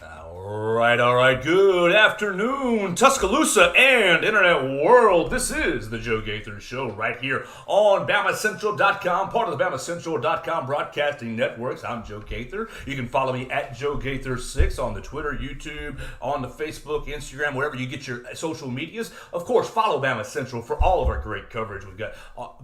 All right. Good afternoon, Tuscaloosa and Internet World. This is the Joe Gaither Show right here on BamaCentral.com, part of the BamaCentral.com broadcasting networks. I'm Joe Gaither. You can follow me at Joe Gaither6 on the Twitter, YouTube, on the Facebook, Instagram, wherever you get your social medias. Of course, follow Bama Central for all of our great coverage. We've got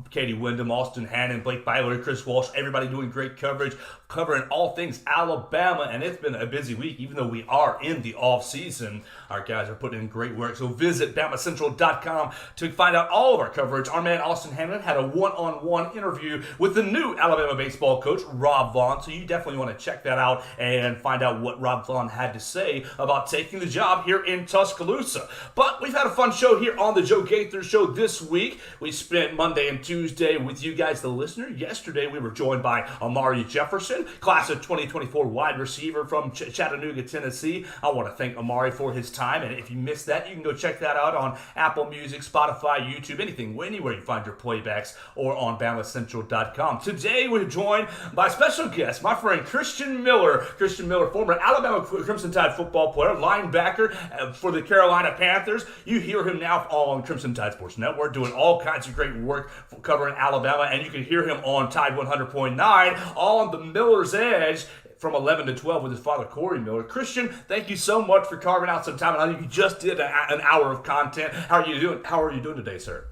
Katie Wyndham, Austin Hannon, Blake Byler, Chris Walsh, everybody doing great coverage, covering all things Alabama, and it's been a busy week, even though we are in the off season. Our guys are putting in great work. So visit BamaCentral.com to find out all of our coverage. Our man Austin Hannon had a one-on-one interview with the new Alabama baseball coach, Rob Vaughn. So you definitely want to check that out and find out what Rob Vaughn had to say about taking the job here in Tuscaloosa. But we've had a fun show here on the Joe Gaither Show this week. We spent Monday and Tuesday with you guys, the listener. Yesterday we were joined by Amari Jefferson, class of 2024 wide receiver from Chattanooga, Tennessee. I want to thank Amari for his time, and if you missed that, you can go check that out on Apple Music, Spotify, YouTube, anything, anywhere you find your playbacks, or on BamaCentral.com. Today we're joined by a special guest, my friend Christian Miller. Christian Miller, former Alabama Crimson Tide football player, linebacker for the Carolina Panthers. You hear him now on Crimson Tide Sports Network doing all kinds of great work covering Alabama, and you can hear him on Tide 100.9 on the Miller's Edge from 11 to 12 with his father, Corey Miller. Christian, thank you so much for carving out some time. I know you just did an hour of content. How are you doing? How are you doing today, sir?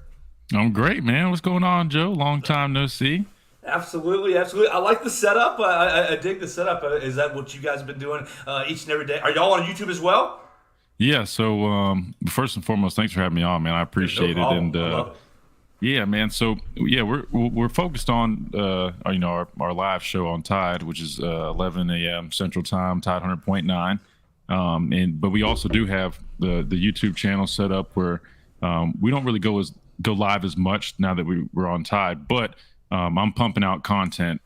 I'm great, man. What's going on, Joe? Long time no see. Absolutely. I like the setup. I dig the setup. Is that what you guys have been doing each and every day? Are y'all on YouTube as well? Yeah. So first and foremost, thanks for having me on, man. I appreciate it. And I love it. yeah, man. So yeah, we're focused on our live show on Tide, which is 11 a.m. Central Time, Tide 100.9. But we also do have the YouTube channel set up where we don't really go live as much now that we're on Tide, but I'm pumping out content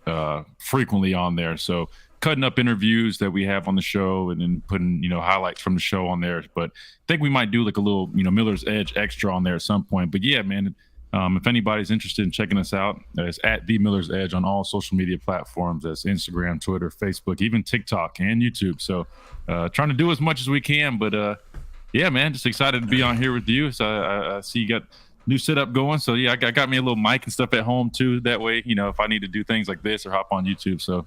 frequently on there. So cutting up interviews that we have on the show and then putting highlights from the show on there. But I think we might do like a little Miller's Edge extra on there at some point. But yeah, man. If anybody's interested in checking us out, it's at The Miller's Edge on all social media platforms. That's Instagram, Twitter, Facebook, even TikTok and YouTube. So trying to do as much as we can. But yeah, man, just excited to be on here with you. So I see you got new setup going. So yeah, I got me a little mic and stuff at home too. That way, if I need to do things like this or hop on YouTube. So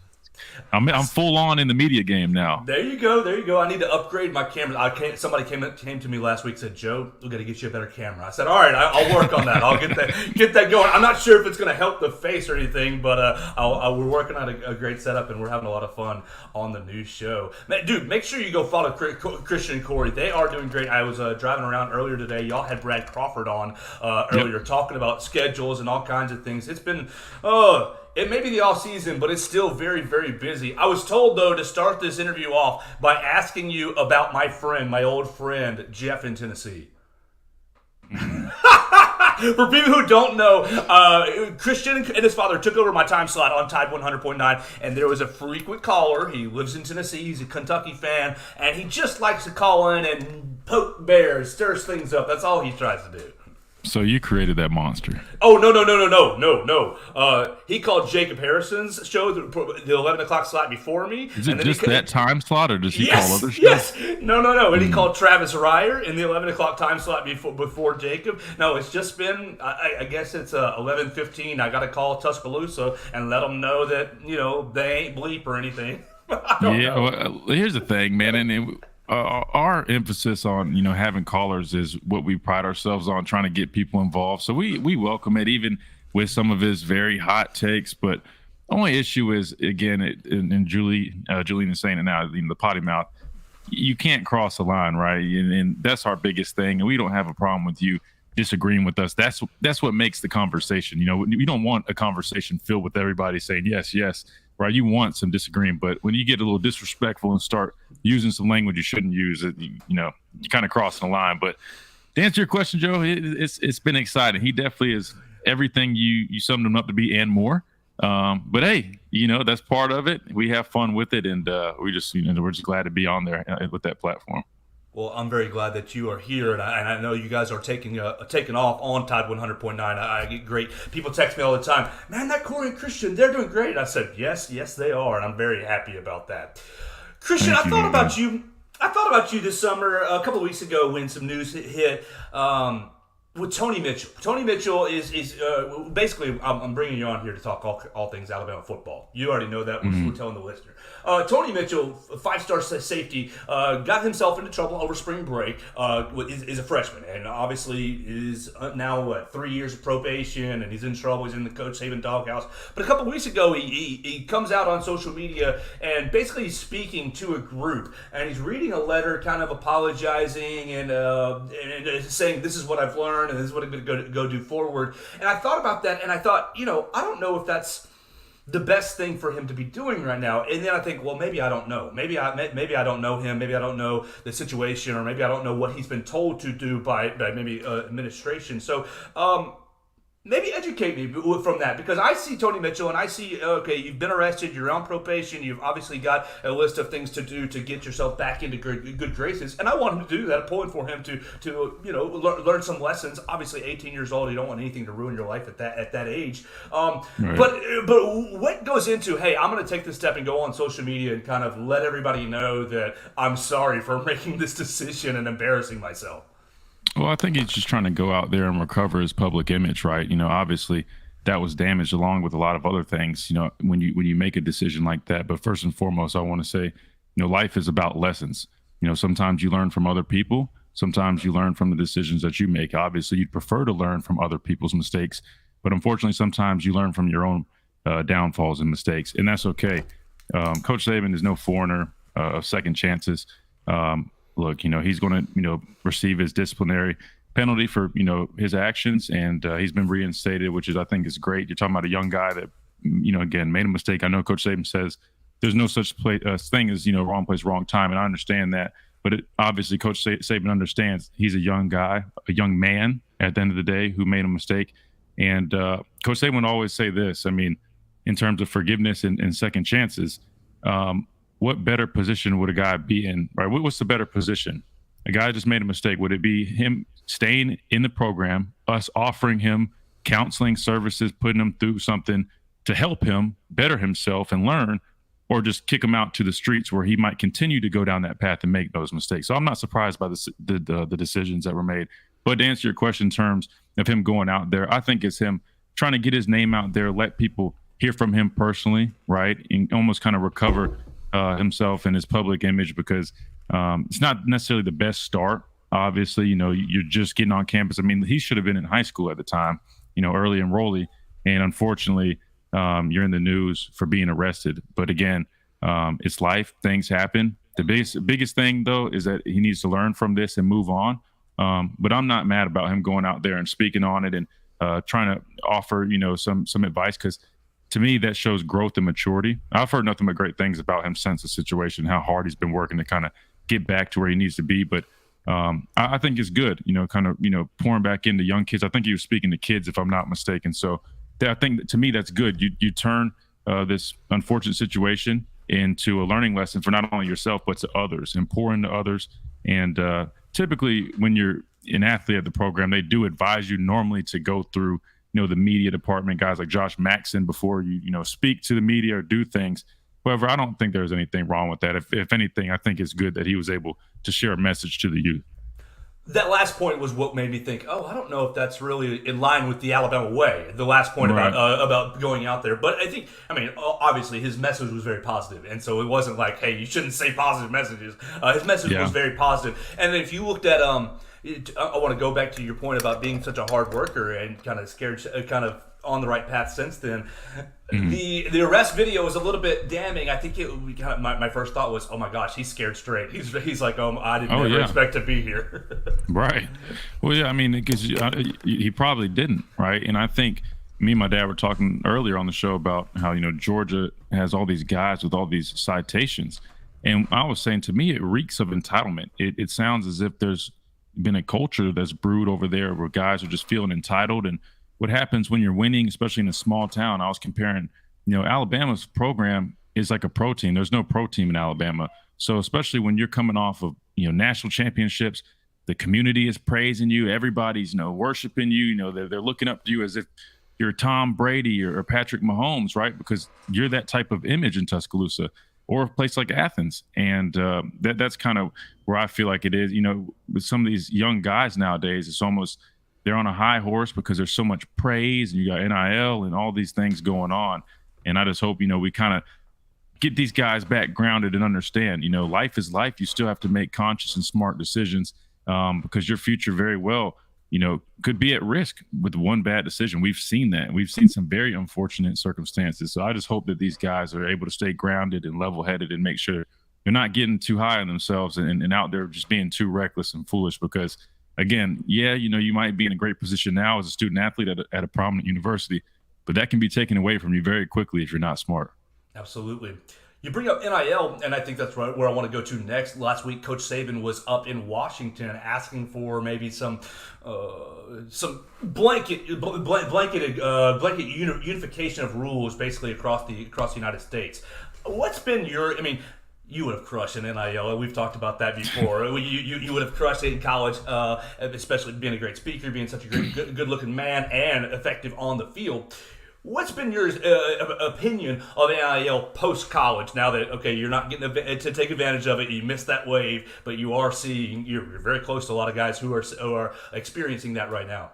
I'm full on in the media game now. There you go. I need to upgrade my camera. Somebody came to me last week and said, Joe, we got to get you a better camera. I said, all right, I'll work on that. I'll get that going. I'm not sure if it's going to help the face or anything, but we're working on a great setup, and we're having a lot of fun on the new show. Dude, make sure you go follow Christian and Corey. They are doing great. I was driving around earlier today. Y'all had Brad Crawford on earlier talking about schedules and all kinds of things. It's been it may be the off season, but it's still very, very busy. I was told, though, to start this interview off by asking you about my old friend, Jeff in Tennessee. For people who don't know, Christian and his father took over my time slot on Tide 100.9, and there was a frequent caller. He lives in Tennessee. He's a Kentucky fan, and he just likes to call in and poke bears, stirs things up. That's all he tries to do. So you created that monster. Oh, no. He called Jacob Harrison's show, the 11 o'clock slot before me. Is it just that time slot, or does he call other shows? Yes. No. And he called Travis Ryer in the 11 o'clock time slot before Jacob. No, it's just been, I guess it's 11:15. I got to call Tuscaloosa and let them know that, they ain't bleep or anything. I don't know. Well, here's the thing, man. And our emphasis on having callers is what we pride ourselves on, trying to get people involved. So we welcome it, even with some of his very hot takes. But the only issue is, again, and Julian is saying it now, the potty mouth, you can't cross the line, right? And that's our biggest thing. And we don't have a problem with you disagreeing with us. That's what makes the conversation. You don't want a conversation filled with everybody saying yes, right? You want some disagreeing, but when you get a little disrespectful and start using some language you shouldn't use, you're kind of crossing the line. But to answer your question, Joe, it's been exciting. He definitely is everything you summed him up to be and more. But hey, that's part of it. We have fun with it, and we're just glad to be on there with that platform. Well, I'm very glad that you are here, and I know you guys are taking off on Tide 100.9. I get great people text me all the time. Man, that Corey and Christian, they're doing great. I said, yes, they are, and I'm very happy about that. Christian, I thought about you I thought about you this summer a couple of weeks ago when some news hit. With Tony Mitchell. Tony Mitchell is basically. I'm bringing you on here to talk all things Alabama football. You already know that. We're telling the listener. Tony Mitchell, 5-star safety, got himself into trouble over spring break. Is a freshman and obviously is now 3 years of probation, and he's in trouble. He's in the Coach Saban doghouse. But a couple of weeks ago, he comes out on social media and basically he's speaking to a group, and he's reading a letter, kind of apologizing and saying, "This is what I've learned, and this is what I'm going to go do forward." And I thought about that, and I thought, I don't know if that's the best thing for him to be doing right now. And then I think, well, maybe I don't know. Maybe I don't know him. Maybe I don't know the situation, or maybe I don't know what he's been told to do by maybe administration. So maybe educate me from that, because I see Tony Mitchell and I see, okay, you've been arrested, you're on probation, you've obviously got a list of things to do to get yourself back into good graces, and I want him to do that. I'm pulling for him to learn some lessons. Obviously, 18 years old, you don't want anything to ruin your life at that age. Right. But what goes into, hey, I'm going to take this step and go on social media and kind of let everybody know that I'm sorry for making this decision and embarrassing myself? Well, I think he's just trying to go out there and recover his public image, right? Obviously that was damaged along with a lot of other things, when you make a decision like that. But first and foremost, I want to say, life is about lessons. Sometimes you learn from other people. Sometimes you learn from the decisions that you make. Obviously, you'd prefer to learn from other people's mistakes, but unfortunately, sometimes you learn from your own downfalls and mistakes, and that's okay. Coach Saban is no foreigner of second chances. Look, he's going to, receive his disciplinary penalty for, his actions, and he's been reinstated, which I think is great. You're talking about a young guy that, again, made a mistake. I know Coach Saban says there's no such thing as, wrong place, wrong time, and I understand that. But obviously, Coach Saban understands he's a young guy, a young man at the end of the day who made a mistake. And Coach Saban would always say this, in terms of forgiveness and second chances, what better position would a guy be in, right? What's the better position? A guy just made a mistake. Would it be him staying in the program, us offering him counseling services, putting him through something to help him better himself and learn, or just kick him out to the streets where he might continue to go down that path and make those mistakes? So I'm not surprised by the decisions that were made. But to answer your question in terms of him going out there, I think it's him trying to get his name out there, let people hear from him personally, right? And almost kind of recover himself and his public image, because it's not necessarily the best start. Obviously, you're just getting on campus. He should have been in high school at the time, early enrollee. And unfortunately, you're in the news for being arrested. But again, it's life. Things happen. The biggest thing, though, is that he needs to learn from this and move on. But I'm not mad about him going out there and speaking on it and trying to offer, some advice, because to me, that shows growth and maturity. I've heard nothing but great things about him since the situation, how hard he's been working to kind of get back to where he needs to be. But I think it's good, pouring back into young kids. I think he was speaking to kids, if I'm not mistaken. So I think that, to me, that's good. You turn this unfortunate situation into a learning lesson for not only yourself, but to others, and pour into others. And typically when you're an athlete at the program, they do advise you normally to go through the media department, guys like Josh Maxson, before you speak to the media or do things. However, I don't think there's anything wrong with that. If anything, I think it's good that he was able to share a message to the youth. That last point was what made me think, I don't know if that's really in line with the Alabama way. The last point about going out there. But I think, obviously his message was very positive. And so it wasn't like, hey, you shouldn't say positive messages. His message was very positive. And if you looked at, I want to go back to your point about being such a hard worker and kind of scared, kind of on the right path since then. Mm-hmm. The arrest video was a little bit damning. I think my first thought was, oh my gosh, he's scared straight. He's like, I didn't expect to be here. Right. Well, yeah, because he probably didn't, right? And I think me and my dad were talking earlier on the show about how, Georgia has all these guys with all these citations. And I was saying, to me, it reeks of entitlement. It sounds as if there's been a culture that's brewed over there where guys are just feeling entitled. And what happens when you're winning, especially in a small town, I was comparing, Alabama's program is like a pro team. There's no pro team in Alabama. So especially when you're coming off of, national championships, the community is praising you. Everybody's, worshiping you. They're looking up to you as if you're Tom Brady or Patrick Mahomes, right? Because you're that type of image in Tuscaloosa. or a place like Athens. And that's kind of where I feel like it is. With some of these young guys nowadays, it's almost they're on a high horse because there's so much praise and you got NIL and all these things going on. And I just hope, we kind of get these guys back grounded and understand, life is life. You still have to make conscious and smart decisions because your future very well, could be at risk with one bad decision. We've seen that. We've seen some very unfortunate circumstances. So I just hope that these guys are able to stay grounded and level-headed and make sure they're not getting too high on themselves and out there just being too reckless and foolish because, again, you might be in a great position now as a student athlete at a prominent university, but that can be taken away from you very quickly if you're not smart. Absolutely. You bring up NIL, and I think that's right where I want to go to next. Last week, Coach Saban was up in Washington asking for maybe some blanket unification of rules, basically across the United States. What's been your? I mean, you would have crushed an NIL. We've talked about that before. you would have crushed it in college, especially being a great speaker, being such a great, good-looking man, and effective on the field. What's been your opinion of NIL post-college now that, okay, you're not getting to take advantage of it, you missed that wave, but you're very close to a lot of guys who are experiencing that right now?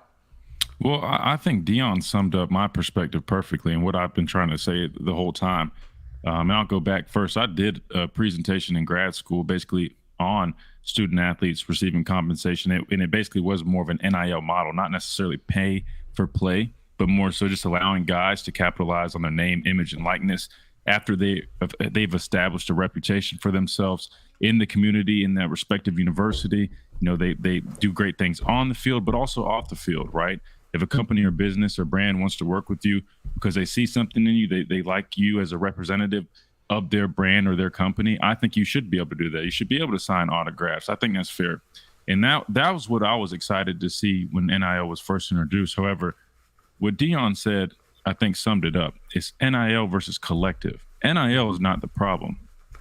Well, I think Dion summed up my perspective perfectly and what I've been trying to say the whole time. And I'll go back first. I did a presentation in grad school basically on student athletes receiving compensation, and it basically was more of an NIL model, not necessarily pay for play, but more so just allowing guys to capitalize on their name, image, and likeness after they've established a reputation for themselves in the community, in that respective university. They do great things on the field, but also off the field, right? If a company or business or brand wants to work with you because they see something in you, they like you as a representative of their brand or their company, I think you should be able to do that. You should be able to sign autographs. I think that's fair. And that was what I was excited to see when NIL was first introduced. However, what Dion said, I think summed it up. It's NIL versus collective. NIL is not the problem.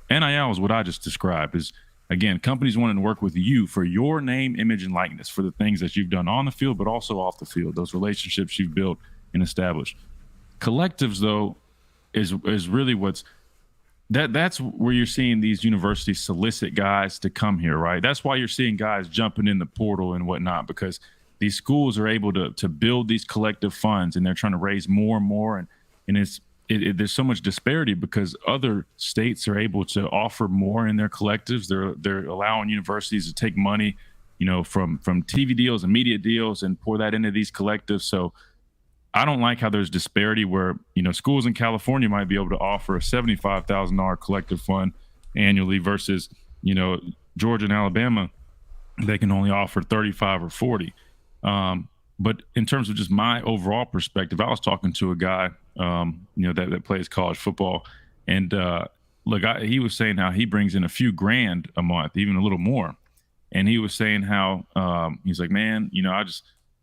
NIL is what I just described is, again, companies wanting to work with you for your name, image, and likeness for the things that you've done on the field, but also off the field, those relationships you've built and established. Collectives, though, is really that's where you're seeing these universities solicit guys to come here, right? That's why you're seeing guys jumping in the portal and whatnot, because these schools are able to build these collective funds and they're trying to raise more and more. And there's so much disparity because other states are able to offer more in their collectives. They're allowing universities to take money, from TV deals and media deals and pour that into these collectives. So I don't like how there's disparity where, schools in California might be able to offer a $75,000 collective fund annually versus, Georgia and Alabama, they can only offer 35 or 40. But in terms of just my overall perspective, I was talking to a guy, that plays college football. And he was saying how he brings in a few grand a month, even a little more. And he was saying how he's like, man,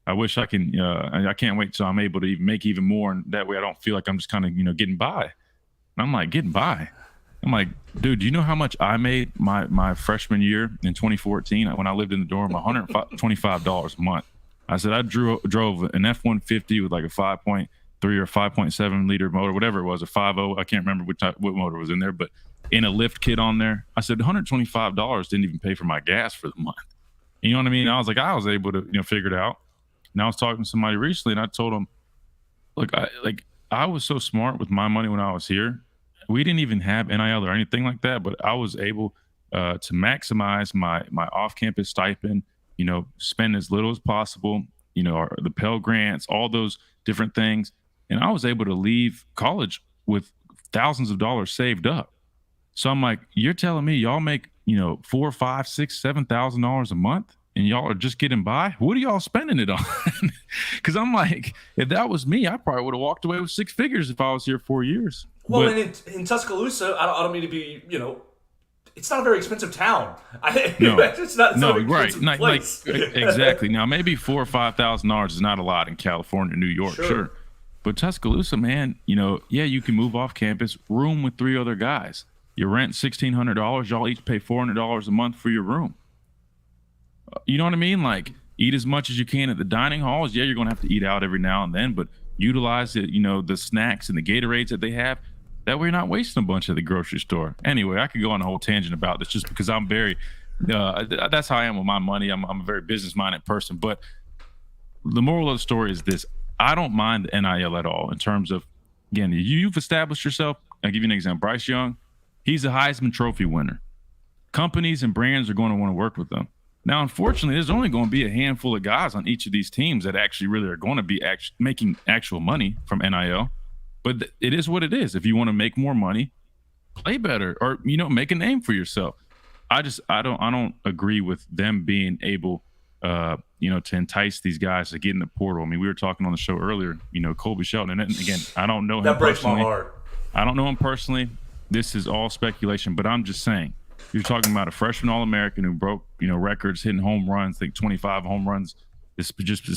I wish I can, I can't wait till I'm able to even make even more. And that way I don't feel like I'm just kind of, getting by. And I'm like, getting by? I'm like, dude, do you know how much I made my freshman year in 2014 when I lived in the dorm? $125 a month. I said I drove an F-150 with like a 5.3 or 5.7 liter motor, whatever it was, a 5.0. I can't remember what motor was in there, but in a lift kit on there. I said $125 didn't even pay for my gas for the month. You know what I mean? I was able to figure it out. And I was talking to somebody recently, and I told them, look, I was so smart with my money when I was here. We didn't even have NIL or anything like that, but I was able to maximize my off-campus stipend. Spend as little as possible, the Pell Grants, all those different things. And I was able to leave college with thousands of dollars saved up. So I'm like, you're telling me y'all make, $4,000, $5,000, $6,000, $7,000 a month and y'all are just getting by? What are y'all spending it on? Because I'm like, if that was me, I probably would have walked away with six figures if I was here 4 years. Well, and in Tuscaloosa, I don't mean to be, it's not a very expensive town. It's not a very expensive place. Exactly. Now, maybe $4,000 or $5,000 is not a lot in California, New York, sure. But Tuscaloosa, man, you can move off campus, room with three other guys. You rent $1,600. Y'all each pay $400 a month for your room. You know what I mean? Like, eat as much as you can at the dining halls. Yeah, you're going to have to eat out every now and then, but utilize it, the snacks and the Gatorades that they have. That way you're not wasting a bunch at the grocery store. Anyway, I could go on a whole tangent about this just because I'm very, that's how I am with my money. I'm a very business-minded person. But the moral of the story is this. I don't mind the NIL at all in terms of, again, you've established yourself. I'll give you an example. Bryce Young, he's a Heisman Trophy winner. Companies and brands are going to want to work with them. Now, unfortunately, there's only going to be a handful of guys on each of these teams that actually really are going to be making actual money from NIL. But it is what it is. If you want to make more money, play better, or make a name for yourself. I don't agree with them being able, to entice these guys to get in the portal. I mean, we were talking on the show earlier. Colby Shelton, and again, I don't know him. That breaks personally. my heart. I don't know him personally. This is all speculation, but I'm just saying. You're talking about a freshman All-American who broke, records, hitting home runs. I think 25 home runs this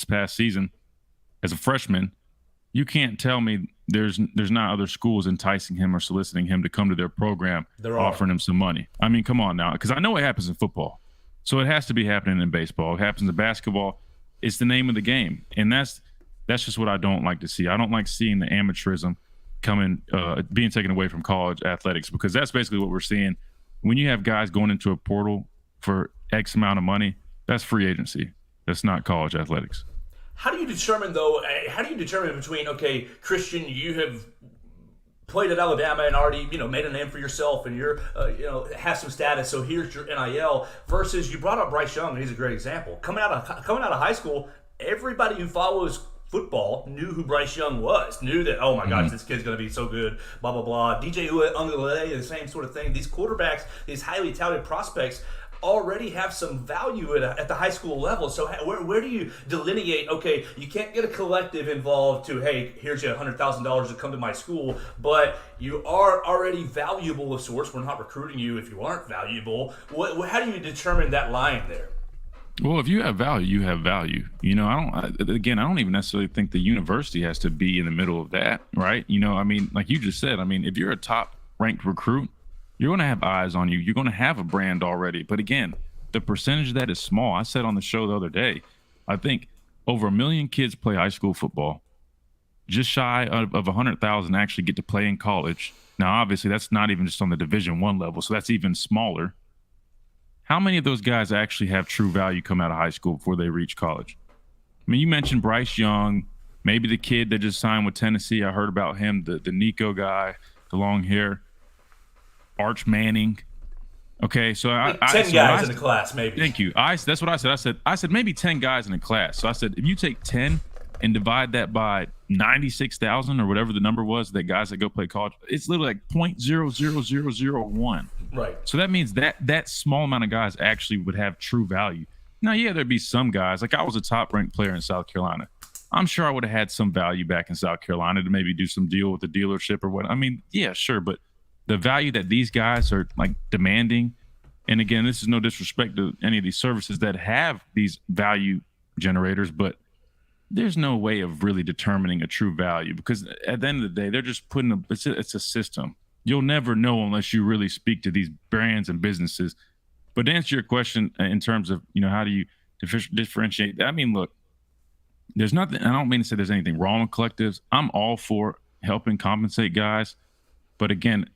past season. As a freshman, you can't tell me there's not other schools enticing him or soliciting him to come to their program, offering him some money. I mean, come on now, because I know it happens in football, so it has to be happening in baseball. It happens in basketball. It's the name of the game, and that's just what I don't like to see. I don't like seeing the amateurism being taken away from college athletics, because that's basically what we're seeing. When you have guys going into a portal for X amount of money, that's free agency. That's not college athletics. How do you determine, though, between, okay, Christian, you have played at Alabama and already, made a name for yourself and you're, have some status, so here's your NIL, versus you brought up Bryce Young, and he's a great example. Coming out of high school, everybody who follows football knew who Bryce Young was, knew that, oh my gosh, this kid's going to be so good, blah, blah, blah. DJ Uiagalelei, the same sort of thing. These quarterbacks, these highly touted prospects already have some value at the high school level. So where do you delineate, okay, you can't get a collective involved to, hey, here's you $100,000 to come to my school, but you are already valuable of sorts. We're not recruiting you if you aren't valuable. How do you determine that line there? Well, if you have value, you have value. I don't even necessarily think the university has to be in the middle of that, right? Like you just said, if you're a top-ranked recruit, you're going to have eyes on you. You're going to have a brand already. But again, the percentage of that is small. I said on the show the other day, I think over 1 million kids play high school football. Just shy of 100,000 actually get to play in college. Now, obviously, that's not even just on the Division I level, so that's even smaller. How many of those guys actually have true value come out of high school before they reach college? You mentioned Bryce Young, maybe the kid that just signed with Tennessee. I heard about him, the Nico guy, the long hair, Arch Manning. Okay, so 10 guys in the class, maybe. Thank you. That's what I said. I said maybe 10 guys in a class. So I said if you take 10 and divide that by 96,000 or whatever the number was, that guys that go play college, it's literally like 0.00001. Right. So that means that small amount of guys actually would have true value. Now, yeah, there'd be some guys. Like I was a top-ranked player in South Carolina. I'm sure I would have had some value back in South Carolina to maybe do some deal with the dealership or what. Yeah, sure. But the value that these guys are like demanding, and again, this is no disrespect to any of these services that have these value generators, but there's no way of really determining a true value, because at the end of the day, they're just it's a system. You'll never know unless you really speak to these brands and businesses. But to answer your question in terms of, how do you differentiate? Look, there's nothing, I don't mean to say there's anything wrong with collectives. I'm all for helping compensate guys. But again,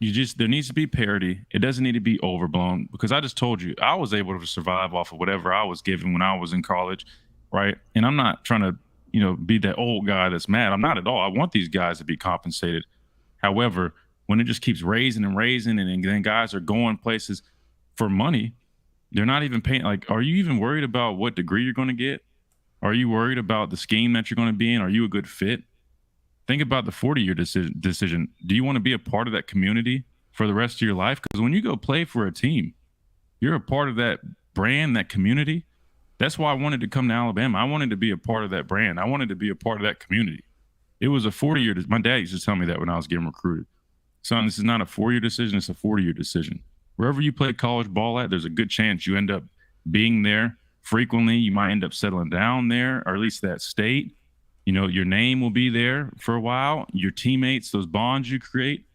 there needs to be parity. It doesn't need to be overblown, because I just told you, I was able to survive off of whatever I was given when I was in college, right? And I'm not trying to, be that old guy that's mad. I'm not at all. I want these guys to be compensated. However, when it just keeps raising and raising, and then guys are going places for money, they're not even paying. Like, are you even worried about what degree you're going to get? Are you worried about the scheme that you're going to be in? Are you a good fit? Think about the 40-year decision. Do you want to be a part of that community for the rest of your life? Because when you go play for a team, you're a part of that brand, that community. That's why I wanted to come to Alabama. I wanted to be a part of that brand. I wanted to be a part of that community. It was a 40-year. My dad used to tell me that when I was getting recruited. Son, this is not a 4-year decision. It's a 40-year decision. Wherever you play college ball at, there's a good chance you end up being there frequently. You might end up settling down there, or at least that state. Your name will be there for a while. Your teammates, those bonds you create,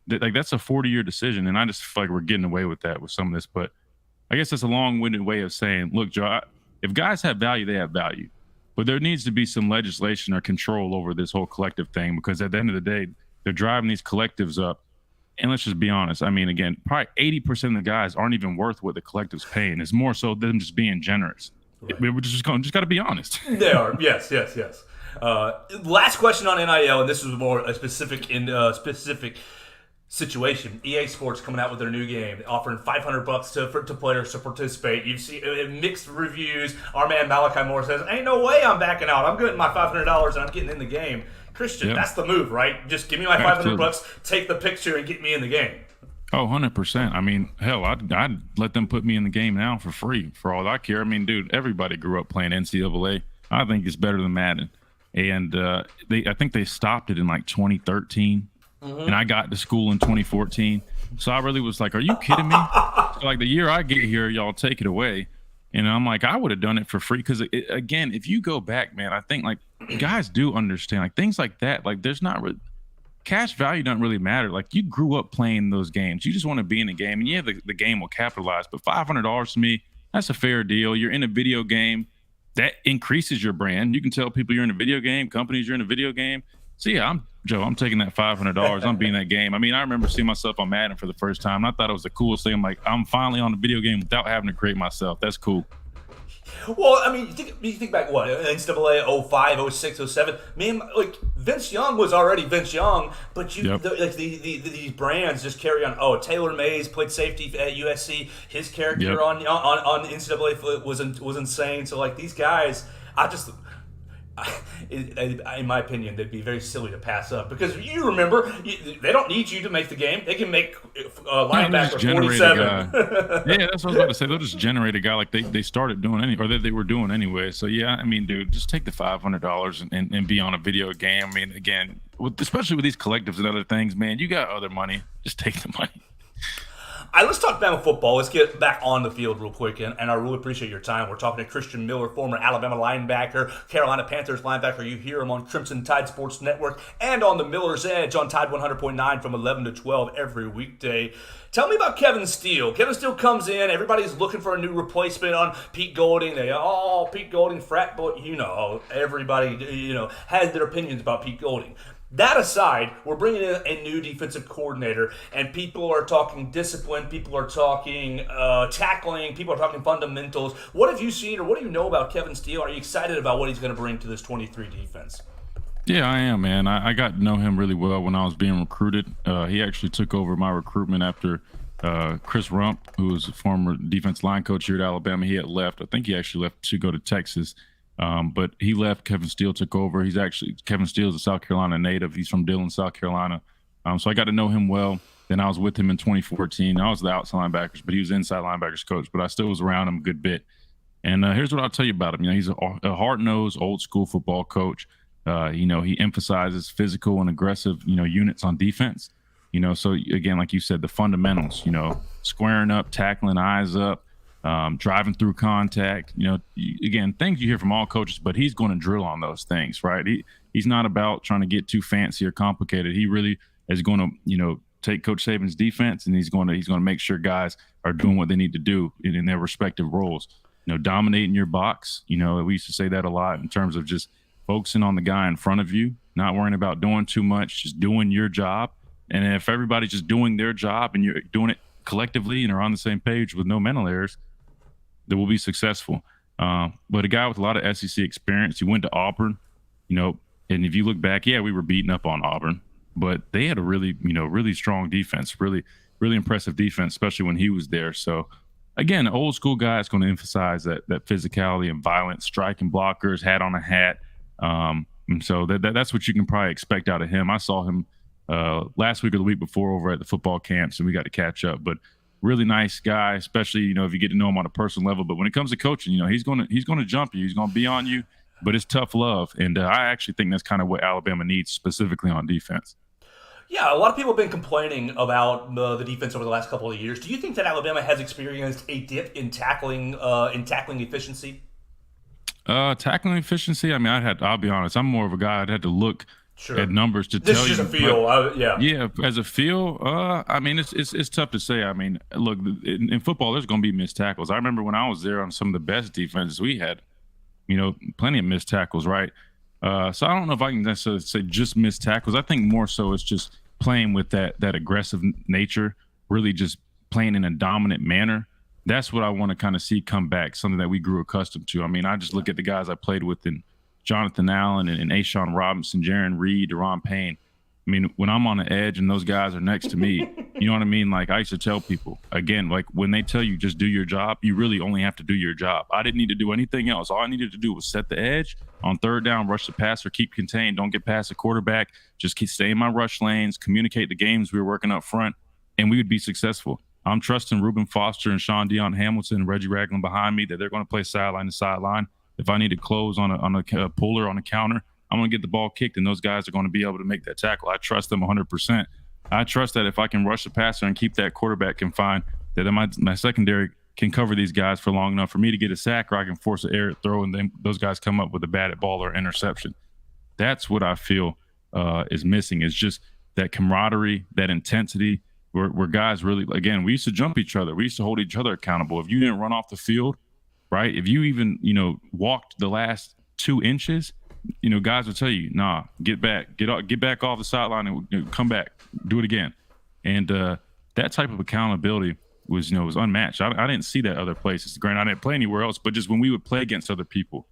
that's a 40-year decision. And I just feel like we're getting away with that with some of this. But I guess that's a long-winded way of saying, look, Joe, if guys have value, they have value. But there needs to be some legislation or control over this whole collective thing, because at the end of the day, They're driving these collectives up. And let's just be honest. I mean, again, probably 80% of the guys aren't even worth what the collective's paying. It's more so them just being generous. Right. We're just got to be honest. They are. Yes. Last question on NIL, and this is more a specific situation. EA Sports coming out with their new game, offering $500 to players to participate. You've seen mixed reviews. Our man Malachi Moore says, "Ain't no way I'm backing out. I'm getting my $500 and I'm getting in the game." Christian, That's the move, right? Just give me my $500, take the picture, and get me in the game. Oh, 100%. I mean, hell, I'd let them put me in the game now for free, for all I care. I mean, dude, everybody grew up playing NCAA. I think it's better than Madden. And I think they stopped it in like 2013. And I got to school in 2014. So I really was like, are you kidding me? So like the year I get here, y'all take it away. And I'm like, I would have done it for free. Because, again, if you go back, man, I think like guys do understand like things like that. Like there's not really cash value doesn't really matter. Like you grew up playing those games. You just want to be in the game. And yeah, the game will capitalize. But $500 to me, that's a fair deal. You're in a video game. That increases your brand. You can tell people you're in a video game, companies you're in a video game. So yeah, I'm taking that $500. I'm being that game. I mean, I remember seeing myself on Madden for the first time. And I thought it was the coolest thing. I'm like, I'm finally on the video game without having to create myself. That's cool. Well, I mean, you think back, what, NCAA 05, 06, 07? Man, like, Vince Young was already Vince Young, but these brands just carry on. Oh, Taylor Mays played safety at USC. His character on NCAA was insane. So, like, these guys, in my opinion, they'd be very silly to pass up because you remember they don't need you to make the game. They can make linebacker 47. Yeah, that's what I was about to say. They'll just generate a guy like they started doing or that they were doing anyway. So yeah, I mean, dude, just take the $500 and be on a video game. I mean, again, especially with these collectives and other things, man, you got other money. Just take the money. All right, let's talk Bama football. Let's get back on the field real quick, and I really appreciate your time. We're talking to Christian Miller, former Alabama linebacker, Carolina Panthers linebacker. You hear him on Crimson Tide Sports Network and on the Miller's Edge on Tide 100.9 from 11 to 12 every weekday. Tell me about Kevin Steele. Kevin Steele comes in. Everybody's looking for a new replacement on Pete Golding. Pete Golding, frat boy. Everybody, has their opinions about Pete Golding. That aside, we're bringing in a new defensive coordinator, and people are talking discipline, people are talking tackling, people are talking fundamentals. What have you seen or what do you know about Kevin Steele? Are you excited about what he's going to bring to this 23 defense? Yeah, I am, man. I got to know him really well when I was being recruited. He actually took over my recruitment after Chris Rump, who was a former defense line coach here at Alabama. He had left. I think he actually left to go to Texas. But he left. Kevin Steele took over. Kevin Steele is a South Carolina native. He's from Dillon, South Carolina. So I got to know him well. Then I was with him in 2014. I was the outside linebackers, but he was inside linebackers coach. But I still was around him a good bit. And here's what I'll tell you about him. He's a hard-nosed, old-school football coach. He emphasizes physical and aggressive, units on defense. So again, like you said, the fundamentals. Squaring up, tackling, eyes up. Driving through contact, again, things you hear from all coaches, but he's going to drill on those things, right? He's not about trying to get too fancy or complicated. He really is going to, take Coach Saban's defense, and he's going to make sure guys are doing what they need to do in their respective roles. Dominating your box. We used to say that a lot in terms of just focusing on the guy in front of you, not worrying about doing too much, just doing your job. And if everybody's just doing their job and you're doing it collectively and are on the same page with no mental errors, that will be successful. But a guy with a lot of SEC experience, he went to Auburn, and if you look back, we were beating up on Auburn, but they had a really, really strong defense, really, really impressive defense, especially when he was there. So again, an old school guy is going to emphasize that physicality and violence, striking blockers, hat on a hat. And so that's what you can probably expect out of him. I saw him last week or the week before over at the football camps, and we got to catch up, but really nice guy, especially, if you get to know him on a personal level. But when it comes to coaching, he's going to jump you. He's going to be on you, but it's tough love. And I actually think that's kind of what Alabama needs specifically on defense. Yeah, a lot of people have been complaining about the defense over the last couple of years. Do you think that Alabama has experienced a dip in tackling efficiency? Tackling efficiency? I mean, I'll be honest, I'm more of a guy I'd had to look at numbers to tell you. This is a feel, Yeah, as a feel, I mean, it's tough to say. I mean, look, in football, there's going to be missed tackles. I remember when I was there on some of the best defenses we had, plenty of missed tackles, right? So I don't know if I can necessarily say just missed tackles. I think more so it's just playing with that aggressive nature, really just playing in a dominant manner. That's what I want to kind of see come back, something that we grew accustomed to. I mean, I just look at the guys I played with in Jonathan Allen and Ashawn Robinson, Jaron Reed, Deron Payne. I mean, when I'm on the edge and those guys are next to me, you know what I mean? Like I used to tell people, again, like when they tell you just do your job, you really only have to do your job. I didn't need to do anything else. All I needed to do was set the edge on third down, rush the passer, keep contained, don't get past the quarterback, just keep stay in my rush lanes, communicate the games we were working up front, and we would be successful. I'm trusting Reuben Foster and Sean Dion Hamilton and Reggie Ragland behind me that they're going to play sideline to sideline. If I need to close on a puller on a counter, I'm going to get the ball kicked, and those guys are going to be able to make that tackle. I trust them 100%. I trust that if I can rush the passer and keep that quarterback confined, that my secondary can cover these guys for long enough for me to get a sack, or I can force an air throw, and then those guys come up with a batted ball or interception. That's what I feel is missing, is just that camaraderie, that intensity, where guys really, again, we used to jump each other. We used to hold each other accountable. If you didn't run off the field, right, if you even, walked the last 2 inches, guys will tell you, nah, get back off the sideline and come back, do it again. And that type of accountability was unmatched. I didn't see that other places. Granted, I didn't play anywhere else, but just when we would play against other people,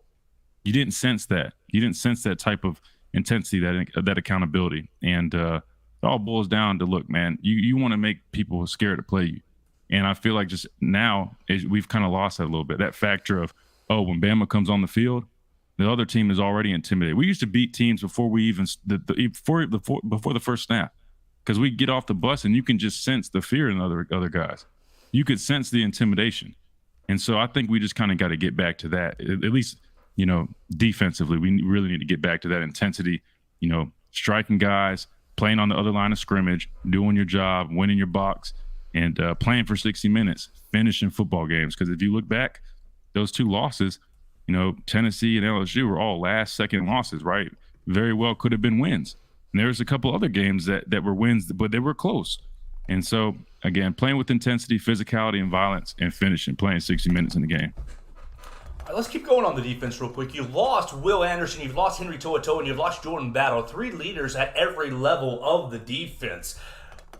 you didn't sense that. You didn't sense that type of intensity, that accountability. And it all boils down to, look, man, you want to make people scared to play you. And I feel like just now we've kind of lost that a little bit. That factor of, when Bama comes on the field, the other team is already intimidated. We used to beat teams before we even before the first snap, because we get off the bus and you can just sense the fear in other guys. You could sense the intimidation, and so I think we just kind of got to get back to that. At least, defensively, we really need to get back to that intensity. Striking guys, playing on the other line of scrimmage, doing your job, winning your box, and playing for 60 minutes, finishing football games. Because if you look back, those 2 losses, Tennessee and LSU were all last-second losses, right? Very well could have been wins. And there's a couple other games that were wins, but they were close. And so, again, playing with intensity, physicality, and violence, and finishing, playing 60 minutes in the game. All right, let's keep going on the defense real quick. You've lost Will Anderson, you've lost Henry To'oTo'o, and you've lost Jordan Battle, 3 leaders at every level of the defense.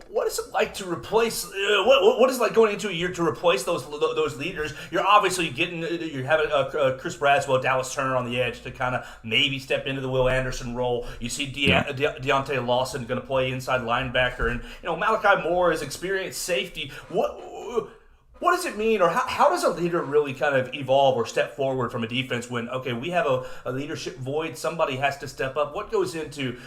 What is it like to replace? What is it like going into a year to replace those leaders? You're obviously you're having Chris Braswell, Dallas Turner on the edge to kind of maybe step into the Will Anderson role. You see Deontay Lawson going to play inside linebacker, and Malachi Moore is experienced safety. What does it mean, or how does a leader really kind of evolve or step forward from a defense when, okay, we have a leadership void, somebody has to step up? What goes into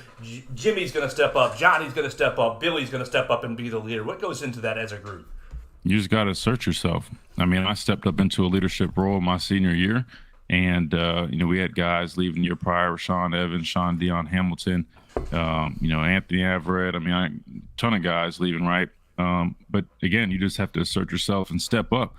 Jimmy's going to step up, Johnny's going to step up, Billy's going to step up and be the leader? What goes into that as a group? You just got to assert yourself. I mean, I stepped up into a leadership role my senior year, and, we had guys leaving the year prior, Rashawn Evans, Sean Dion Hamilton, Anthony Averett. I mean, a ton of guys leaving, right? But again, you just have to assert yourself and step up.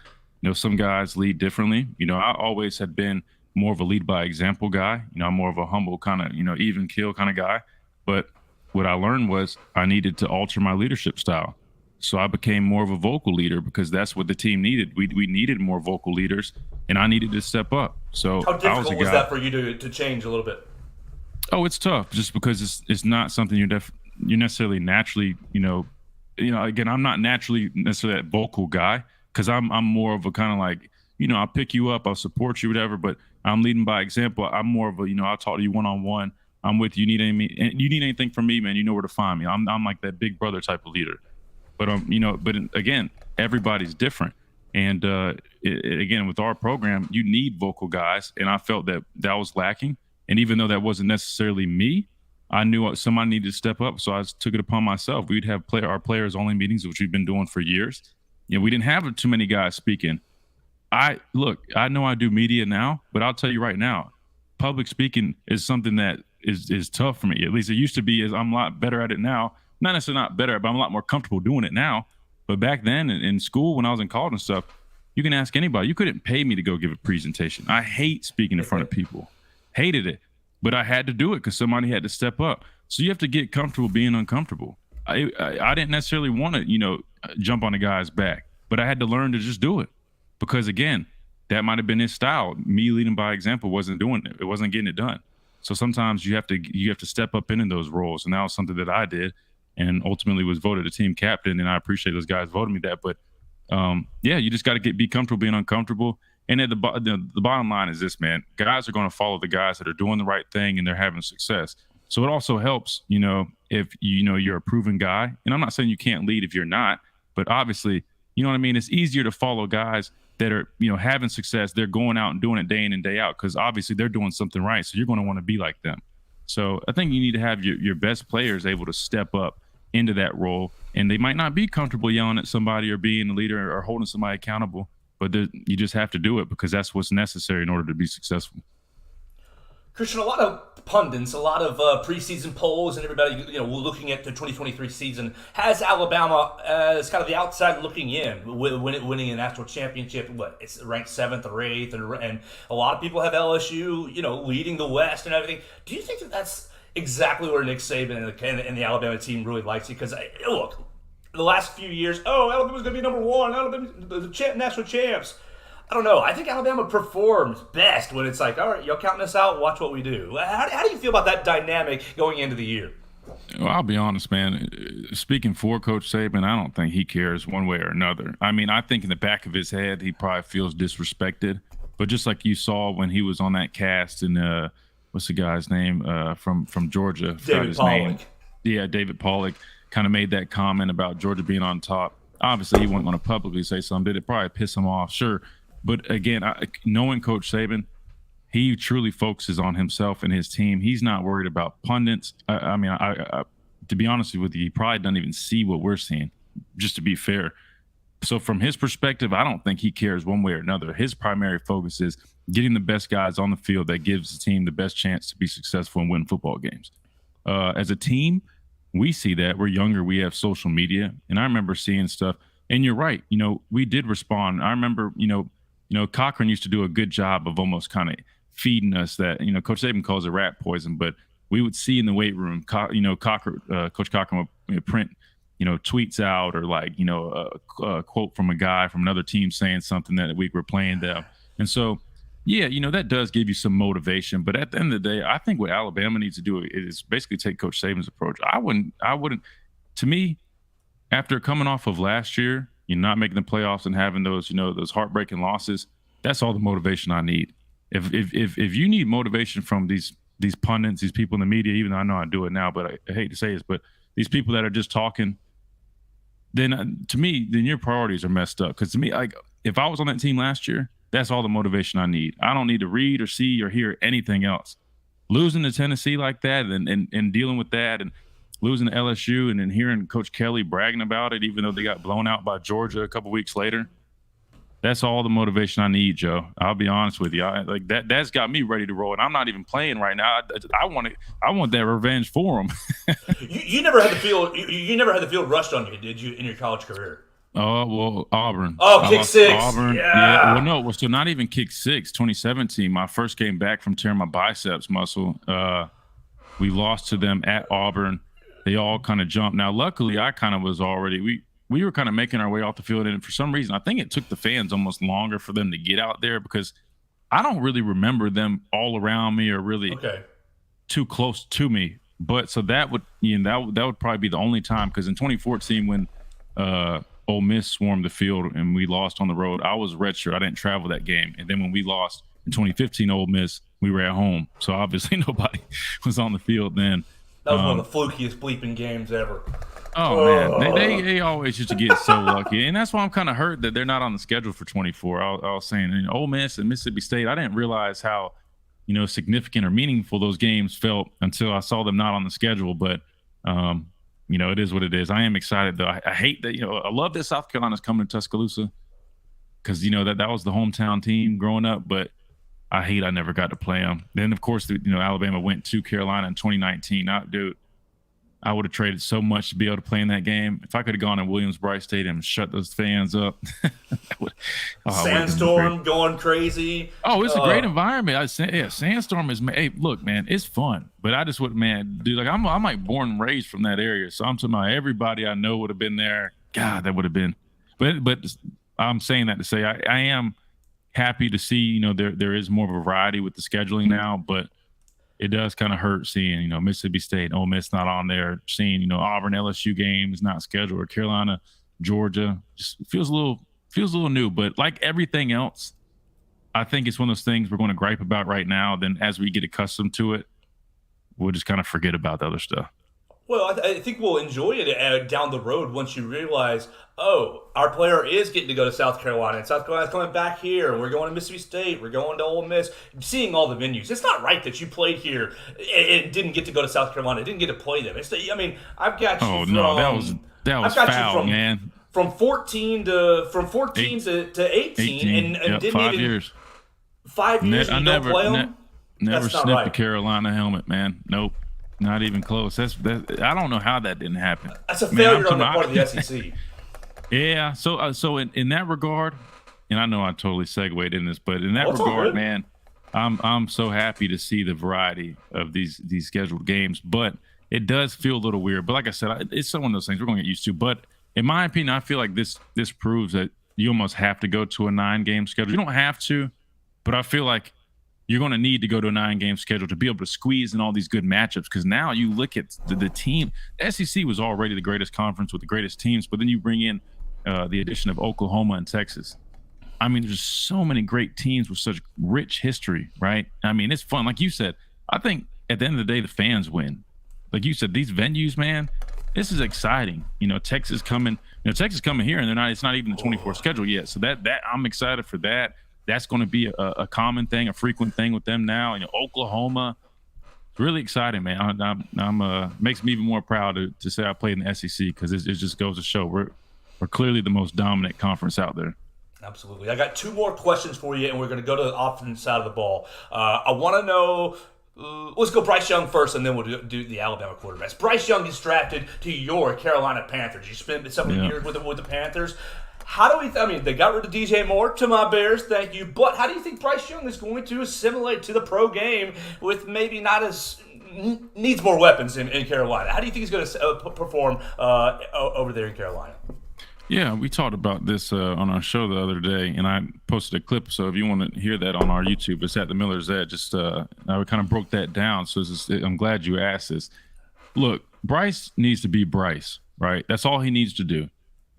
Some guys lead differently. I always had been more of a lead by example guy. I'm more of a humble kind of, even keel kind of guy. But what I learned was I needed to alter my leadership style. So I became more of a vocal leader because that's what the team needed. We needed more vocal leaders, and I needed to step up. So how difficult was that for you to change a little bit? Oh, it's tough just because it's not something you're necessarily naturally, again, I'm not naturally necessarily that vocal guy because I'm more of a kind of like, I'll pick you up, I'll support you, whatever, but I'm leading by example. I'm more of a, I'll talk to you one-on-one. I'm with you. You need anything from me, man, you know where to find me. I'm like that big brother type of leader. But, but again, everybody's different. And again, with our program, you need vocal guys. And I felt that was lacking. And even though that wasn't necessarily me, I knew somebody needed to step up, so I took it upon myself. We'd have our players only meetings, which we've been doing for years. We didn't have too many guys speaking. I know I do media now, but I'll tell you right now, public speaking is something that is tough for me. At least it used to be. I'm a lot better at it now. Not necessarily not better, but I'm a lot more comfortable doing it now. But back then in school, when I was in college and stuff, you can ask anybody. You couldn't pay me to go give a presentation. I hate speaking in front of people. Hated it. But I had to do it because somebody had to step up. So you have to get comfortable being uncomfortable. I didn't necessarily want to, jump on a guy's back, but I had to learn to just do it because, again, that might have been his style. Me leading by example wasn't doing it. It wasn't getting it done. So sometimes you have to step up into those roles, and that was something that I did, and ultimately was voted a team captain. And I appreciate those guys voting me that. But yeah, you just got to be comfortable being uncomfortable. And at the bottom line is this, man: guys are going to follow the guys that are doing the right thing and they're having success. So it also helps, if you're a proven guy. And I'm not saying you can't lead if you're not, but obviously, you know what I mean. It's easier to follow guys that are having success. They're going out and doing it day in and day out because obviously they're doing something right. So you're going to want to be like them. So I think you need to have your best players able to step up into that role, and they might not be comfortable yelling at somebody or being a leader or holding somebody accountable, but you just have to do it because that's what's necessary in order to be successful. Christian, a lot of pundits, a lot of preseason polls, and everybody, looking at the 2023 season has Alabama as kind of the outside looking in, winning a national championship. It's ranked 7th or 8th, and a lot of people have LSU, leading the West and everything. Do you think that that's exactly where Nick Saban and the Alabama team really likes it? Because look, the last few years, Alabama's going to be number one, Alabama, the national champs. I don't know. I think Alabama performs best when it's like, all right, y'all counting us out, watch what we do. How do you feel about that dynamic going into the year? Well, I'll be honest, man. Speaking for Coach Saban, I don't think he cares one way or another. I mean, I think in the back of his head, he probably feels disrespected. But just like you saw when he was on that cast, and what's the guy's name from Georgia? David Pollock. Yeah, David Pollock kind of made that comment about Georgia being on top. Obviously, he wasn't going to publicly say something. Did it probably piss him off? Sure. But again, knowing Coach Saban, he truly focuses on himself and his team. He's not worried about pundits. To be honest with you, he probably doesn't even see what we're seeing, just to be fair. So from his perspective, I don't think he cares one way or another. His primary focus is getting the best guys on the field that gives the team the best chance to be successful and win football games. As a team, we see that. We're younger. We have social media. And I remember seeing stuff. And you're right. We did respond. I remember, Cochran used to do a good job of almost kind of feeding us that, Coach Saban calls it rat poison, but we would see in the weight room, Coach Cochran would print, tweets out or a quote from a guy from another team saying something that week we're playing them. And so, yeah, that does give you some motivation. But at the end of the day, I think what Alabama needs to do is basically take Coach Saban's approach. I wouldn't, to me, after coming off of last year, not making the playoffs and having those, those heartbreaking losses, that's all the motivation I need. If you need motivation from these pundits, these people in the media, even though I know I do it now, but I hate to say this, but these people that are just talking, then to me, then your priorities are messed up. Because to me, if I was on that team last year, that's all the motivation I need. I don't need to read or see or hear anything else. Losing to Tennessee like that and dealing with that and losing to LSU and then hearing Coach Kelly bragging about it, even though they got blown out by Georgia a couple weeks later, that's all the motivation I need, Joe. I'll be honest with you. That's got me ready to roll, and I'm not even playing right now. I want that revenge for them. you never had the field. You never had the field rushed on you, did you, in your college career? Oh, well, Auburn. Oh, kick six. Auburn. Yeah. Well, no. Well, so not even kick six. 2017, my first game back from tearing my biceps muscle. We lost to them at Auburn. They all kind of jumped. Now, luckily, I kind of was already we were kind of making our way off the field, and for some reason, I think it took the fans almost longer for them to get out there because I don't really remember them all around me or really too close to me. But so that would that would probably be the only time, because in 2014 when Ole Miss swarmed the field and we lost on the road, I was redshirt. I didn't travel that game, and then when we lost in 2015 Ole Miss, we were at home, so obviously nobody was on the field then. That was one of the flukiest bleeping games ever. Oh, man. They always used to get so lucky. And that's why I'm kind of hurt that they're not on the schedule for 24. I was saying, Ole Miss and Mississippi State, I didn't realize how, significant or meaningful those games felt until I saw them not on the schedule. But, it is what it is. I am excited, though. I hate that, I love that South Carolina's coming to Tuscaloosa because, that was the hometown team growing up. But I hate I never got to play them. Then, of course, Alabama went to Carolina in 2019. I would have traded so much to be able to play in that game. If I could have gone to Williams-Brice Stadium and shut those fans up. Sandstorm going crazy. Oh, it's a great environment. Sandstorm is – hey, look, man, it's fun. But I just would – man, dude, I'm like born and raised from that area. So I'm talking about everybody I know would have been there. God, that would have been – but I'm saying that to say I am happy to see, there is more variety with the scheduling now. But it does kind of hurt seeing, Mississippi State, Ole Miss not on there, seeing, Auburn, LSU games not scheduled, or Carolina, Georgia. Just feels a little new, but like everything else, I think it's one of those things we're going to gripe about right now. Then as we get accustomed to it, we'll just kind of forget about the other stuff. Well, I think we'll enjoy it down the road once you realize, oh, our player is getting to go to South Carolina, and South Carolina's coming back here, and we're going to Mississippi State, we're going to Ole Miss, seeing all the venues. It's not right that you played here and didn't get to go to South Carolina, didn't get to play them. I've got you Oh from, no, that was foul, man. From 14 to 18, and didn't 5 years. 5 years and you don't play them? Never That's not sniffed right. the Carolina helmet, man. Nope, not even close. I don't know how that didn't happen. That's a failure on the part of the SEC. Yeah. So in that regard, and I know I totally segued in this, but in that Well, it's all regard, good. man, I'm so happy to see the variety of these scheduled games. But it does feel a little weird. But like I said, it's one of those things we're going to get used to. But in my opinion, I feel like this proves that you almost have to go to a 9-game schedule. You don't have to, but I feel like you're going to need to go to a 9-game schedule to be able to squeeze in all these good matchups. Because now you look at the team. The SEC was already the greatest conference with the greatest teams, but then you bring in the addition of Oklahoma and Texas. I mean, there's so many great teams with such rich history, right? I mean, it's fun. Like you said, I think at the end of the day, the fans win. Like you said, these venues, man, this is exciting. Texas coming here, and it's not even the 24 schedule yet. So that I'm excited for that. That's going to be a common thing, a frequent thing with them now. Oklahoma, it's really exciting, man. I'm makes me even more proud to say I played in the SEC, because it just goes to show we're clearly the most dominant conference out there. Absolutely. I got 2 more questions for you, and we're going to go to the offense side of the ball. I want to know. Let's go Bryce Young first, and then we'll do the Alabama quarterbacks. Bryce Young is drafted to your Carolina Panthers. You spent several years with the Panthers. How do they got rid of DJ Moore, to my Bears, thank you. But how do you think Bryce Young is going to assimilate to the pro game with maybe not as needs more weapons in Carolina? How do you think he's going to perform over there in Carolina? Yeah, we talked about this on our show the other day, and I posted a clip. So if you want to hear that on our YouTube, it's at the Miller's Edge. I kind of broke that down. So I'm glad you asked this. Look, Bryce needs to be Bryce, right? That's all he needs to do.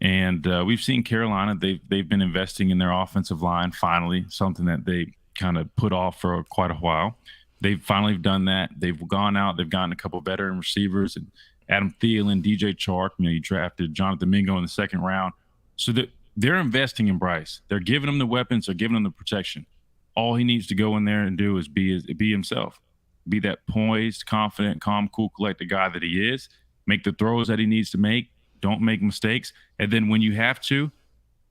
And we've seen Carolina, they've been investing in their offensive line, finally, something that they kind of put off for quite a while. They've finally done that. They've gone out, they've gotten a couple veteran receivers, and Adam Thielen, DJ Chark, you drafted Jonathan Mingo in the 2nd round. So they're investing in Bryce. They're giving him the weapons, they're giving him the protection. All he needs to go in there and do is be himself. Be that poised, confident, calm, cool, collected guy that he is. Make the throws that he needs to make. Don't make mistakes. And then when you have to,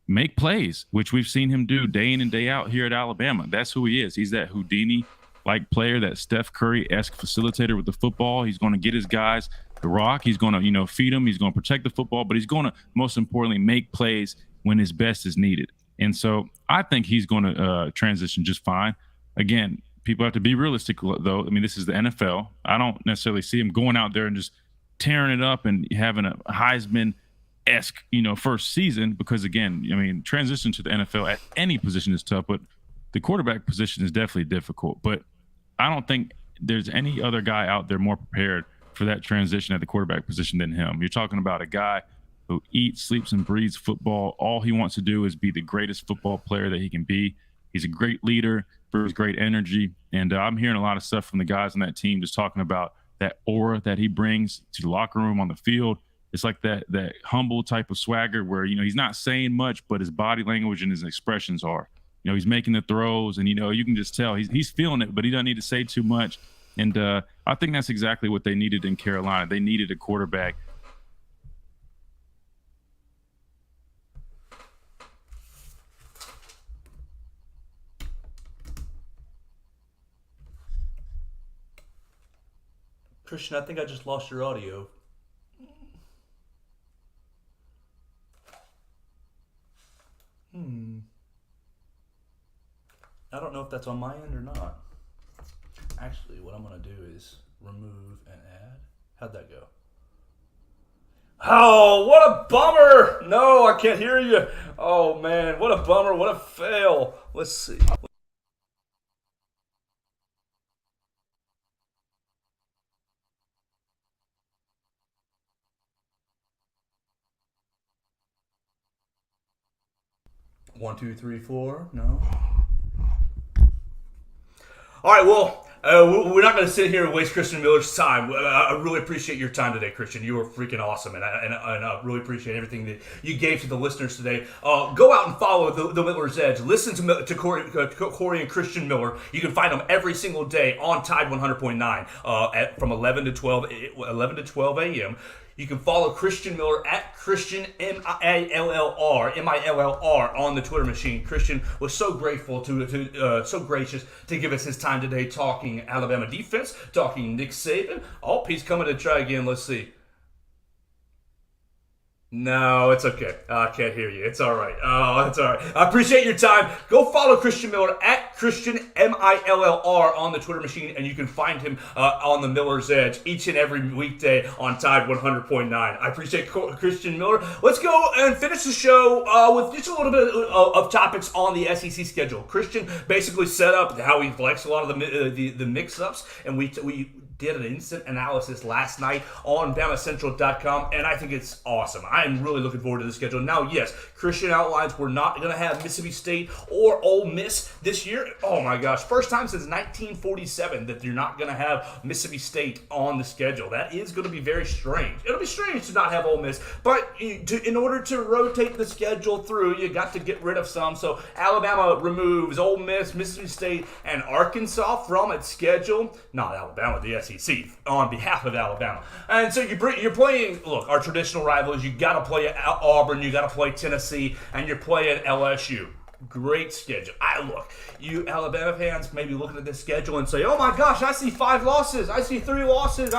make plays, which we've seen him do day in and day out here at Alabama. That's who he is. He's that Houdini-like player, that Steph Curry-esque facilitator with the football. He's going to get his guys the rock. He's going to, feed them. He's going to protect the football, but he's going to, most importantly, make plays when his best is needed. And so I think he's going to transition just fine. Again, people have to be realistic, though. I mean, this is the NFL. I don't necessarily see him going out there and just tearing it up and having a Heisman-esque, first season, because again, transition to the NFL at any position is tough, but the quarterback position is definitely difficult. But I don't think there's any other guy out there more prepared for that transition at the quarterback position than him. You're talking about a guy who eats, sleeps, and breathes football. All he wants to do is be the greatest football player that he can be. He's a great leader, brings great energy, and I'm hearing a lot of stuff from the guys on that team just talking about that aura that he brings to the locker room, on the field. It's like that humble type of swagger where, he's not saying much, but his body language and his expressions are. He's making the throws, and, you can just tell he's feeling it, but he doesn't need to say too much. And I think that's exactly what they needed in Carolina. They needed a quarterback. Christian, I think I just lost your audio. I don't know if that's on my end or not. Actually, what I'm going to do is remove and add. How'd that go? Oh, what a bummer! No, I can't hear you. Oh, man, what a bummer. What a fail. Let's see. 1, 2, 3, 4. No. All right, well, we're not going to sit here and waste Christian Miller's time. I really appreciate your time today, Christian. You were freaking awesome, and I really appreciate everything that you gave to the listeners today. Go out and follow the Miller's Edge. Listen to Corey and Christian Miller. You can find them every single day on Tide 100.9 from 11 to 12 a.m. You can follow Christian Miller at Christian Millr on the Twitter machine. Christian was so grateful so gracious to give us his time today talking Alabama defense, talking Nick Saban. Oh, he's coming to try again. Let's see. No, it's okay. I can't hear you. It's all right. Oh, it's all right. I appreciate your time. Go follow Christian Miller at Christian Millr on the Twitter machine, and you can find him on the Miller's Edge each and every weekday on Tide 100.9. I appreciate Christian Miller. Let's go and finish the show with just a little bit of topics on the SEC schedule. Christian basically set up how he likes a lot of the mix-ups, and we did an instant analysis last night on BamaCentral.com, and I think it's awesome. I'm really looking forward to the schedule. Now, yes, Christian outlines we're not going to have Mississippi State or Ole Miss this year. Oh my gosh, first time since 1947 that you're not going to have Mississippi State on the schedule. That is going to be very strange. It'll be strange to not have Ole Miss, but in order to rotate the schedule through, you got to get rid of some. So Alabama removes Ole Miss, Mississippi State, and Arkansas from its schedule. Not Alabama, the SEC, on behalf of Alabama. And so you're playing, look, our traditional rivals. You got to play Auburn, you got to play Tennessee, and you're playing LSU. Great schedule. You Alabama fans may be looking at this schedule and say, oh my gosh, I see 5 losses. I see 3 losses.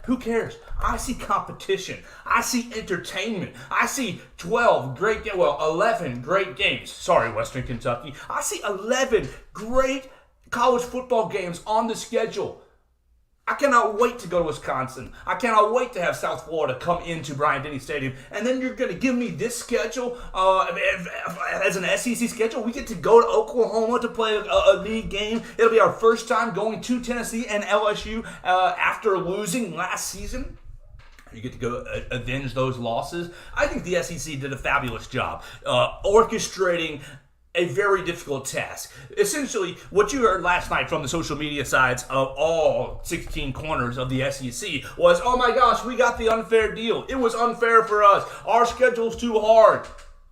Who cares? I see competition. I see entertainment. I see 11 great games. Sorry, Western Kentucky. I see 11 great college football games on the schedule. I cannot wait to go to Wisconsin. I cannot wait to have South Florida come into Bryant-Denny Stadium. And then you're going to give me this schedule as an SEC schedule. We get to go to Oklahoma to play a league game. It'll be our first time going to Tennessee and LSU after losing last season. You get to go avenge those losses. I think the SEC did a fabulous job orchestrating a very difficult task. Essentially, what you heard last night from the social media sides of all 16 corners of the SEC was, oh my gosh, we got the unfair deal. It was unfair for us. Our schedule's too hard.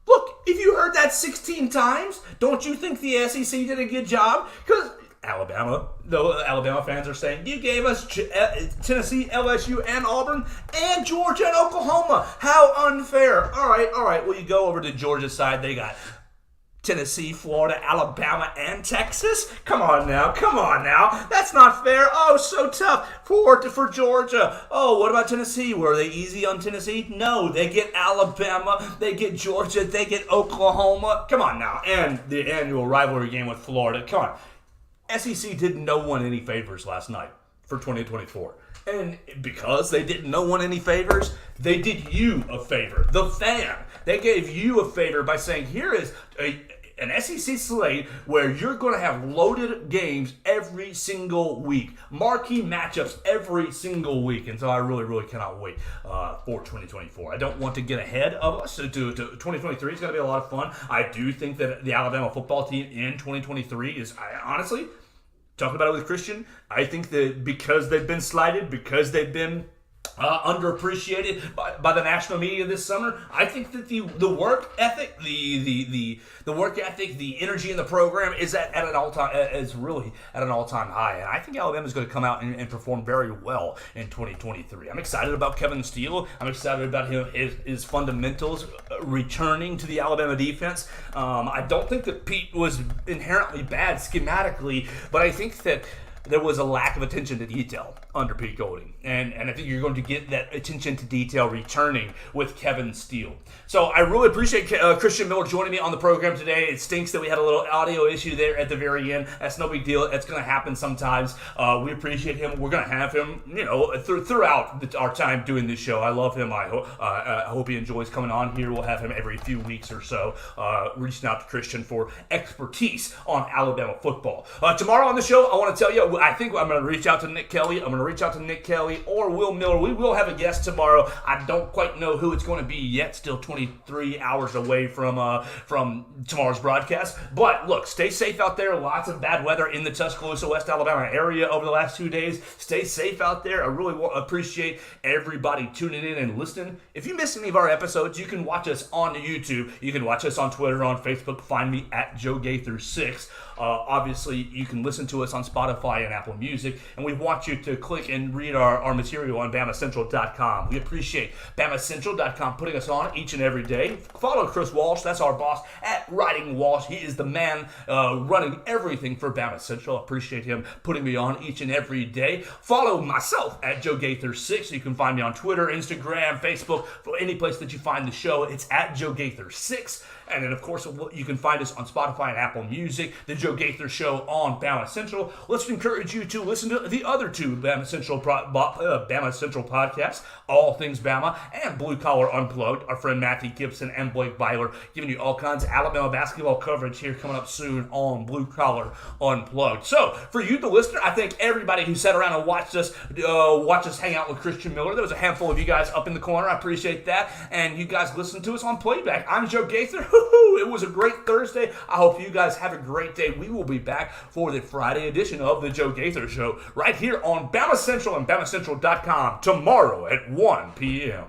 Look, if you heard that 16 times, don't you think the SEC did a good job? Because Alabama fans are saying, you gave us Tennessee, LSU, and Auburn, and Georgia and Oklahoma. How unfair. All right. Well, you go over to Georgia's side. They got Tennessee, Florida, Alabama, and Texas? Come on now. That's not fair. Oh, so tough for Georgia. Oh, what about Tennessee? Were they easy on Tennessee? No, they get Alabama, they get Georgia, they get Oklahoma. Come on now. And the annual rivalry game with Florida. Come on. SEC did no one any favors last night for 2024. And because they did no one any favors, they did you a favor. The fan. They gave you a favor by saying, here is an SEC slate where you're going to have loaded games every single week. Marquee matchups every single week. And so I really, really cannot wait for 2024. I don't want to get ahead of us. To 2023 is going to be a lot of fun. I do think that the Alabama football team in 2023 is, honestly, talking about it with Christian, I think that because they've been slighted, because they've been underappreciated by the national media this summer, I think that the work ethic, the work ethic, the energy in the program is really at an all-time high. And I think Alabama is going to come out and perform very well in 2023. I'm excited about Kevin Steele. I'm excited about his fundamentals returning to the Alabama defense. I don't think that Pete was inherently bad schematically, but I think that there was a lack of attention to detail under Pete Golding. And I think you're going to get that attention to detail returning with Kevin Steele. So I really appreciate Christian Miller joining me on the program today. It stinks that we had a little audio issue there at the very end. That's no big deal. It's going to happen sometimes. We appreciate him. We're going to have him, throughout our time doing this show. I love him. I hope he enjoys coming on here. We'll have him every few weeks or so, reaching out to Christian for expertise on Alabama football. Tomorrow on the show, I want to tell you, I think I'm going to reach out to Nick Kelly. I'm going to reach out to Nick Kelly or Will Miller. We will have a guest tomorrow. I don't quite know who it's going to be yet. Still 23 hours away from tomorrow's broadcast. But look, stay safe out there. Lots of bad weather in the Tuscaloosa, West Alabama area over the last 2 days. Stay safe out there. I really appreciate everybody tuning in and listening. If you missed any of our episodes, you can watch us on YouTube. You can watch us on Twitter, on Facebook. Find me at Joe Gaither 6. Obviously, you can listen to us on Spotify and Apple Music, and we want you to click and read our material on BamaCentral.com. We appreciate BamaCentral.com putting us on each and every day. Follow Chris Walsh, that's our boss, at Writing Walsh. He is the man running everything for Bama Central. Appreciate him putting me on each and every day. Follow myself at Joe Gaither 6. You can find me on Twitter, Instagram, Facebook, for any place that you find the show. It's at Joe Gaither 6. And then, of course, you can find us on Spotify and Apple Music, The Joe Gaither Show on Bama Central. Let's encourage you to listen to the other two Bama Central podcasts, All Things Bama and Blue Collar Unplugged. Our friend Matthew Gibson and Blake Byler giving you all kinds of Alabama basketball coverage here coming up soon on Blue Collar Unplugged. So, for you, the listener, I thank everybody who sat around and watched us hang out with Christian Miller. There was a handful of you guys up in the corner. I appreciate that. And you guys listened to us on playback. I'm Joe Gaither. It was a great Thursday. I hope you guys have a great day. We will be back for the Friday edition of the Joe Gaither Show right here on Bama Central and BamaCentral.com tomorrow at 1 p.m.